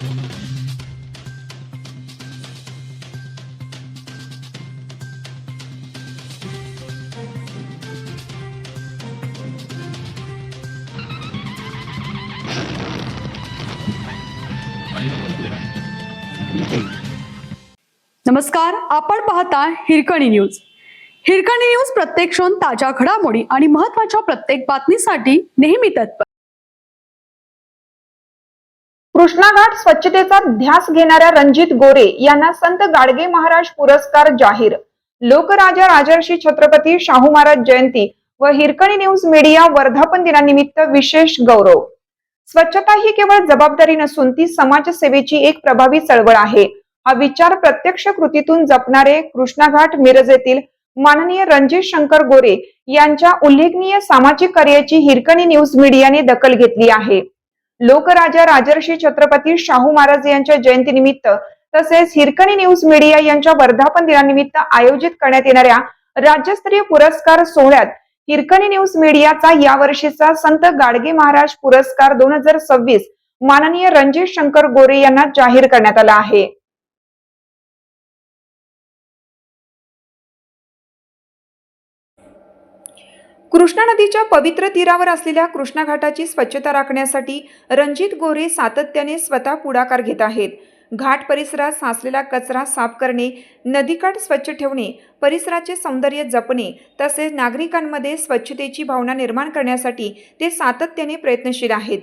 नमस्कार, आपण पाहता हिरकणी न्यूज. हिरकणी न्यूज प्रत्येक क्षण ताज्या घडामोडी आणि महत्त्वाच्या प्रत्येक बातमीसाठी नेहमी तत्पर. कृष्णा घाट स्वच्छतेचा ध्यास घेणाऱ्या रणजित गोरे यांना संत गाडगे महाराज पुरस्कार जाहीर. लोकराजा राजर्षी छत्रपती शाहू महाराज जयंती व हिरकणी न्यूज मीडिया वर्धापन दिनानिमित्त विशेष गौरव. स्वच्छता ही केवळ जबाबदारी नसून ती समाजसेवेची एक प्रभावी चळवळ आहे. हा विचार प्रत्यक्ष कृतीतून जपणारे कृष्णा घाट मिरज येथील माननीय रणजित शंकर गोरे यांच्या उल्लेखनीय सामाजिक कार्याची हिरकणी न्यूज मीडियाने दखल घेतली आहे. लोकराजा राजर्षी छत्रपती शाहू महाराज यांच्या जयंतीनिमित्त तसेच हिरकणी न्यूज मीडिया यांच्या वर्धापन दिनानिमित्त आयोजित करण्यात येणाऱ्या राज्यस्तरीय पुरस्कार सोहळ्यात हिरकणी न्यूज मीडियाचा यावर्षीचा संत गाडगे महाराज पुरस्कार 2026 माननीय रणजित शंकर गोरे यांना जाहीर करण्यात आला आहे. कृष्णा नदीच्या पवित्र तीरावर असलेल्या कृष्णा घाटाची स्वच्छता राखण्यासाठी रणजित गोरे सातत्याने स्वतः पुढाकार घेत आहेत. घाट परिसरात साचलेला कचरा साफ करणे, नदीकाठ स्वच्छ ठेवणे, परिसराचे सौंदर्य जपणे तसेच नागरिकांमध्ये स्वच्छतेची भावना निर्माण करण्यासाठी ते सातत्याने प्रयत्नशील आहेत.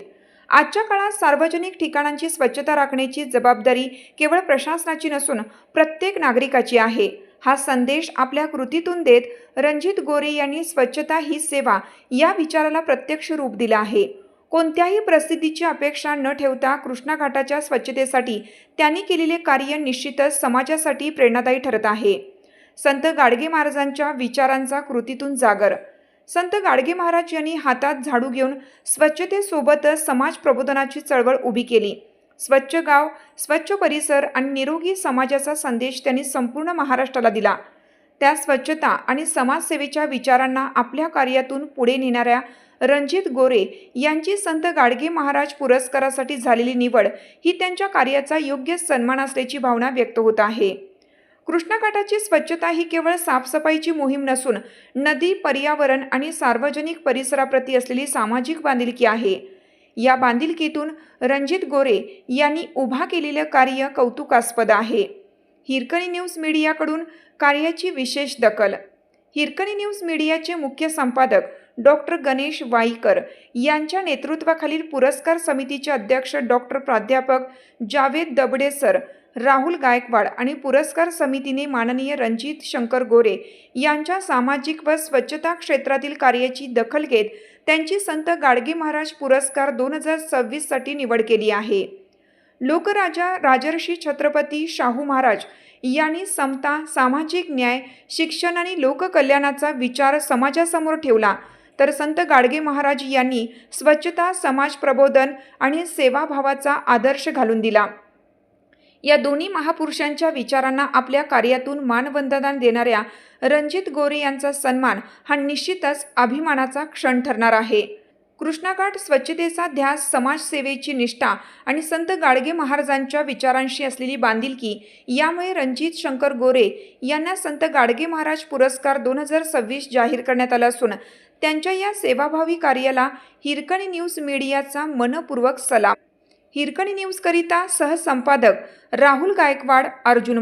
आजच्या काळात सार्वजनिक ठिकाणांची स्वच्छता राखण्याची जबाबदारी केवळ प्रशासनाची नसून प्रत्येक नागरिकाची आहे. हा संदेश आपल्या कृतीतून देत रणजित गोरे यांनी स्वच्छता ही सेवा या विचाराला प्रत्यक्ष रूप दिलं आहे. कोणत्याही प्रसिद्धीची अपेक्षा न ठेवता कृष्णा घाटाच्या स्वच्छतेसाठी त्यांनी केलेले कार्य निश्चितच समाजासाठी प्रेरणादायी ठरत आहे. संत गाडगे महाराजांच्या विचारांचा कृतीतून जागर. संत गाडगे महाराज यांनी हातात झाडू घेऊन स्वच्छतेसोबतच समाज प्रबोधनाची चळवळ उभी केली. स्वच्छ गाव, स्वच्छ परिसर आणि निरोगी समाजाचा संदेश त्यांनी संपूर्ण महाराष्ट्राला दिला. त्या स्वच्छता आणि समाजसेवेच्या विचारांना आपल्या कार्यातून पुढे नेणाऱ्या रणजित गोरे यांची संत गाडगे महाराज पुरस्कारासाठी झालेली निवड ही त्यांच्या कार्याचा योग्य सन्मान असल्याची भावना व्यक्त होत आहे. कृष्णा घाटाची स्वच्छता ही केवळ साफसफाईची मोहीम नसून नदी, पर्यावरण आणि सार्वजनिक परिसराप्रती असलेली सामाजिक बांधिलकी आहे. या बांधिलकीतून रणजित गोरे यांनी उभा केलेले कार्य कौतुकास्पद आहे. हिरकणी न्यूज मीडियाकडून कार्याची विशेष दखल. हिरकणी न्यूज मीडियाचे मुख्य संपादक डॉक्टर गणेश वाईकर यांच्या नेतृत्वाखालील पुरस्कार समितीचे अध्यक्ष डॉक्टर प्राध्यापक जावेद दबडे सर, राहुल गायकवाड आणि पुरस्कार समितीने माननीय रणजित शंकर गोरे यांच्या सामाजिक व स्वच्छता क्षेत्रातील कार्याची दखल घेत त्यांची संत गाडगे महाराज पुरस्कार 2026 साठी निवड केली आहे. लोकराजा राजर्षी छत्रपती शाहू महाराज यांनी समता, सामाजिक न्याय, शिक्षण आणि लोककल्याणाचा विचार समाजासमोर ठेवला, तर संत गाडगे महाराज यांनी स्वच्छता, समाज प्रबोधन आणि सेवाभावाचा आदर्श घालून दिला. या दोन्ही महापुरुषांच्या विचारांना आपल्या कार्यातून मानवंदना देणाऱ्या रणजित गोरे यांचा सन्मान हा निश्चितच अभिमानाचा क्षण ठरणार आहे. कृष्णा घाट स्वच्छतेचा ध्यास, समाजसेवेची निष्ठा आणि संत गाडगे महाराजांच्या विचारांशी असलेली बांधिलकी यामुळे रणजित शंकर गोरे यांना संत गाडगे महाराज पुरस्कार 2026 जाहीर करण्यात आला असून त्यांच्या या सेवाभावी कार्याला हिरकणी न्यूज मीडियाचा मनपूर्वक सलाम. हिरकणी न्यूजकरिता सहसंपादक राहुल गायकवाड, अर्जुन